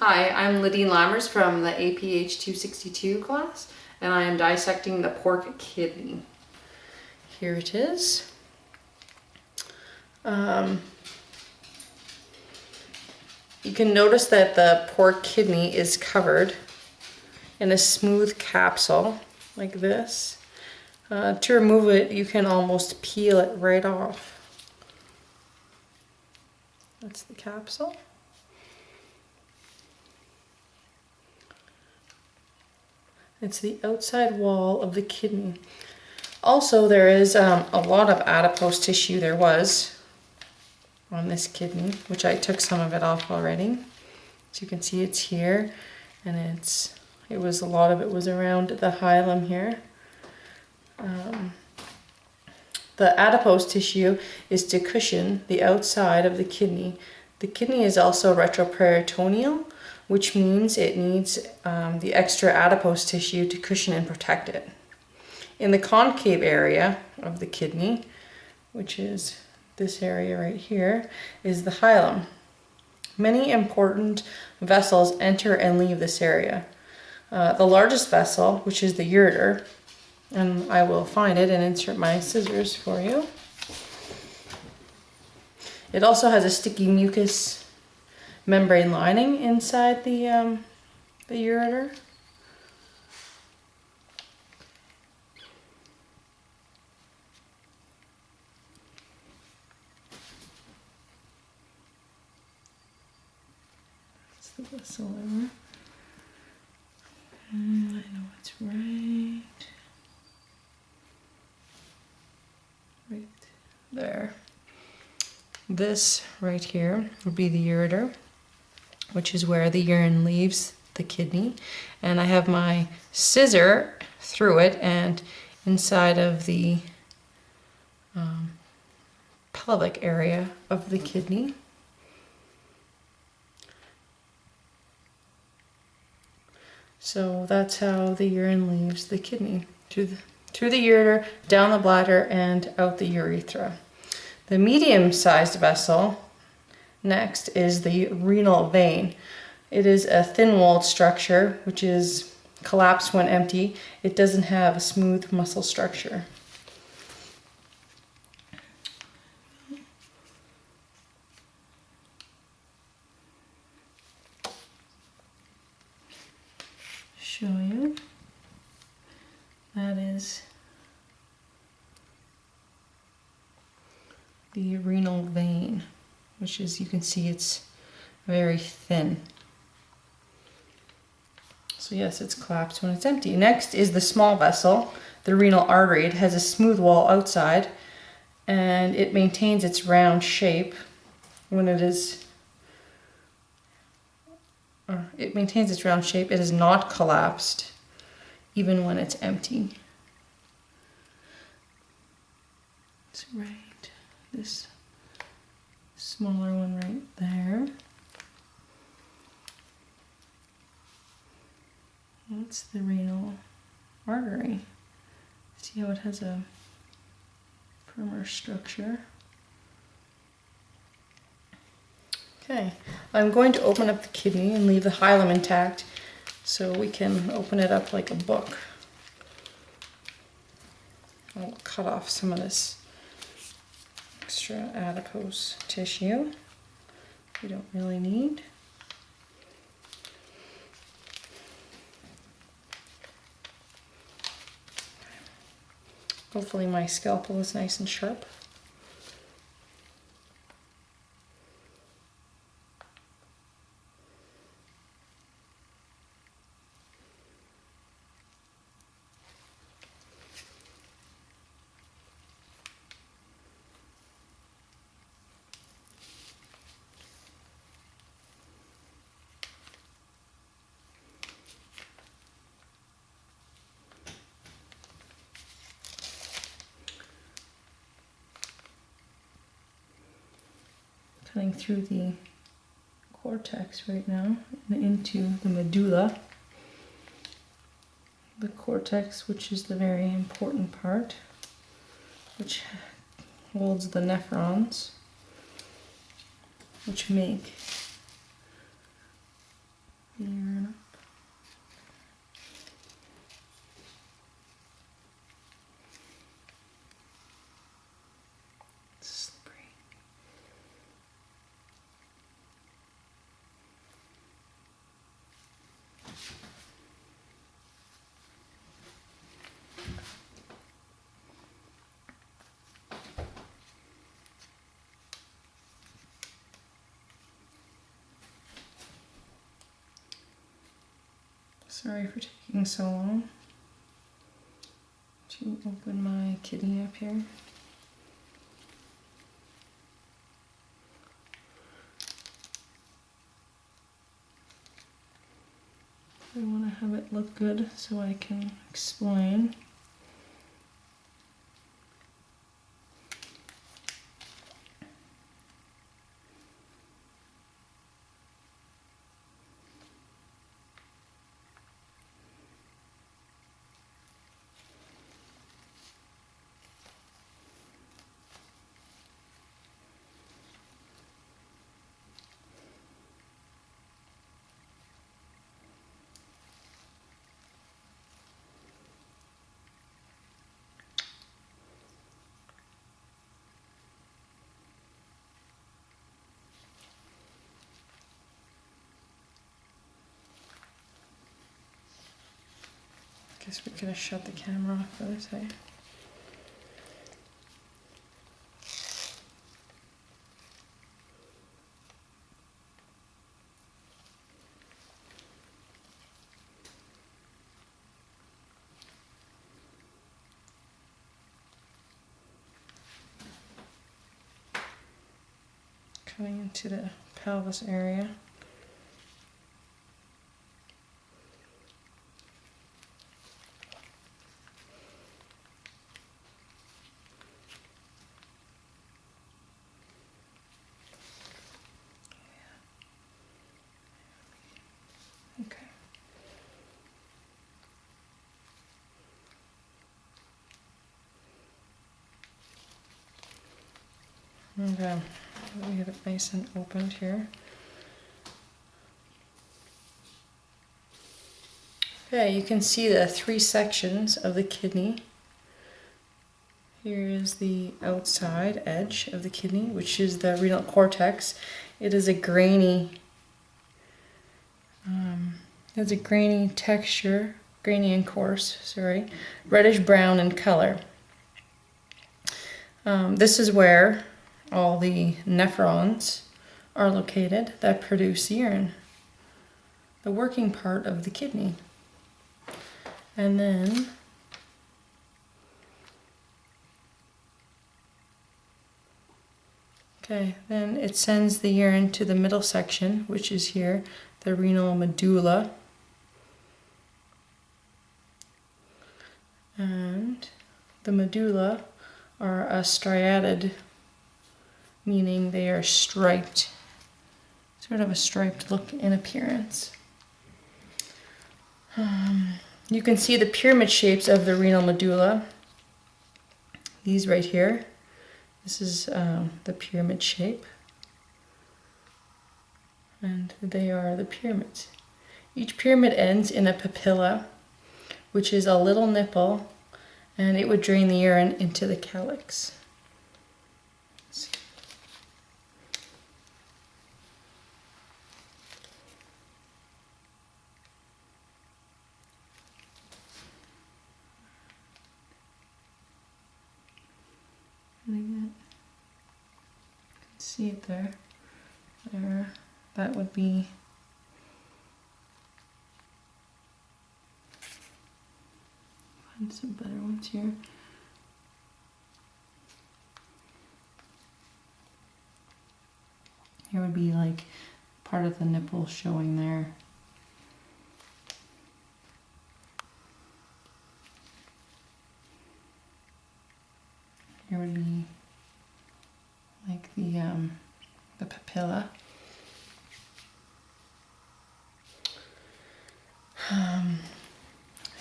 Hi, I'm Ladine Lammers from the APH 262 class, and I am dissecting the pork kidney. Here it is. You can notice that the pork kidney is covered in a smooth capsule like this. To remove it, you can almost peel it right off. That's the capsule. It's the outside wall of the kidney. Also, there is a lot of adipose tissue. There was on this kidney, which I took some of it off already. As you can see, it's here, and a lot of it was around the hilum here. The adipose tissue is to cushion the outside of the kidney. The kidney is also retroperitoneal, which means it needs the extra adipose tissue to cushion and protect it. In the concave area of the kidney, which is this area right here, is the hilum. Many important vessels enter and leave this area. The largest vessel, which is the ureter, and I will find it and insert my scissors for you. It also has a sticky mucus membrane lining inside the ureter. That's the vessel there. I know it's right there. This right here would be the ureter, which is where the urine leaves the kidney. And I have my scissor through it and inside of the pelvic area of the kidney. So that's how the urine leaves the kidney, through the ureter, down the bladder, and out the urethra. The medium-sized vessel next is the renal vein. It is a thin-walled structure which is collapsed when empty. It doesn't have a smooth muscle structure. Show you. That is the renal vein, which is, you can see it's very thin. So yes, it's collapsed when it's empty. Next is the small vessel, the renal artery. It has a smooth wall outside and it maintains its round shape when it is It is not collapsed even when it's empty. It's right, this smaller one right there. That's the renal artery. See how it has a firmer structure? Okay, I'm going to open up the kidney and leave the hilum intact so we can open it up like a book. I'll cut off some of this extra adipose tissue we don't really need. Hopefully my scalpel is nice and sharp. Cutting through the cortex right now and into the medulla. The cortex, which is the very important part, which holds the nephrons, which make Sorry for taking so long to open my kidney up here. I want to have it look good so I can explain. Guess we're gonna shut the camera off for this, eh? Coming into the pelvis area. Okay. Okay, we have it nice and opened here. Okay, you can see the 3 sections of the kidney. Here is the outside edge of the kidney, which is the renal cortex. It is a grainy, has a grainy texture, grainy and coarse, sorry, reddish brown in color. This is where all the nephrons are located that produce urine, the working part of the kidney. And then then it sends the urine to the middle section, which is here, the renal medulla. And the medulla are a striated, meaning they are striped, sort of a striped look in appearance. You can see the pyramid shapes of the renal medulla. These right here. This is the pyramid shape. And they are the pyramids. Each pyramid ends in a papilla, which is a little nipple, and it would drain the urine into the calyx. Like that. You can see it there. There. That would be find some better ones here. Here would be like part of the nipple showing there. Here would be like the papilla.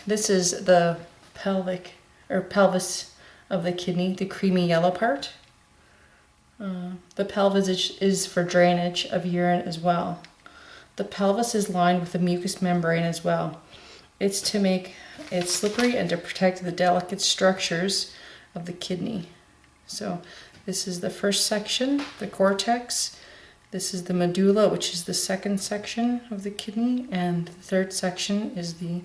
This is the pelvic or pelvis of the kidney, the creamy yellow part. The pelvis is for drainage of urine as well. The pelvis is lined with a mucous membrane as well. It's to make it slippery and to protect the delicate structures of the kidney. So this is the first section, the cortex. This is the medulla, which is the second section of the kidney, and the third section is the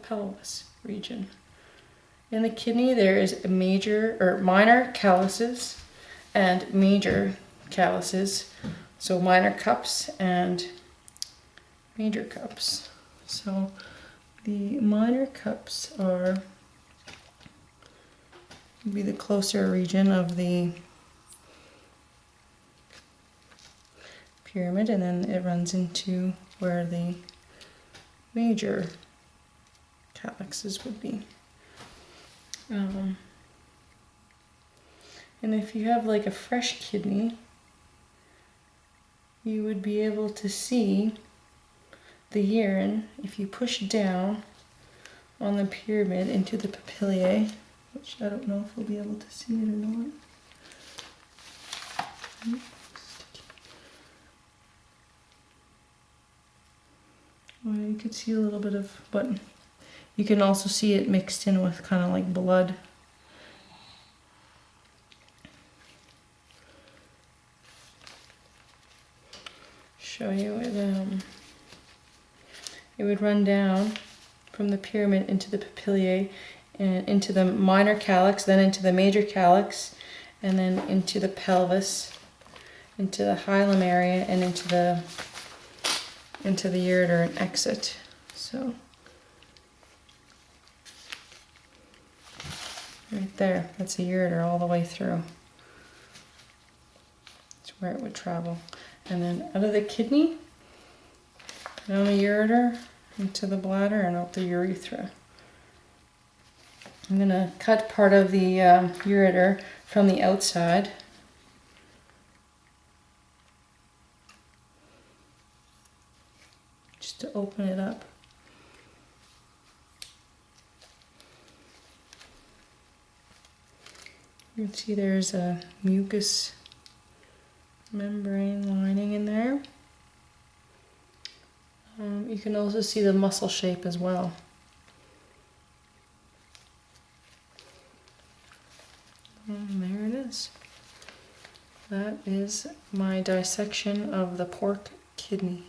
pelvis region. In the kidney, there is a major or minor calyces and major calyces. So minor cups and major cups. So the minor cups are be the closer region of the pyramid, and then it runs into where the major calyxes would be. And if you have like a fresh kidney, you would be able to see the urine if you push down on the pyramid into the papillae, which I don't know if we'll be able to see it or not. Well, you could see a little bit of, but you can also see it mixed in with kind of like blood. Show you it. It would run down from the pyramid into the papillae and into the minor calyx, then into the major calyx, and then into the pelvis, into the hilum area, and into the ureter and exit. So right there, that's a ureter all the way through. That's where it would travel. And then out of the kidney, down the ureter, into the bladder, and out the urethra. I'm going to cut part of the ureter from the outside. Just to open it up. You can see there's a mucus membrane lining in there. You can also see the muscle shape as well. And there it is. That is my dissection of the pork kidney.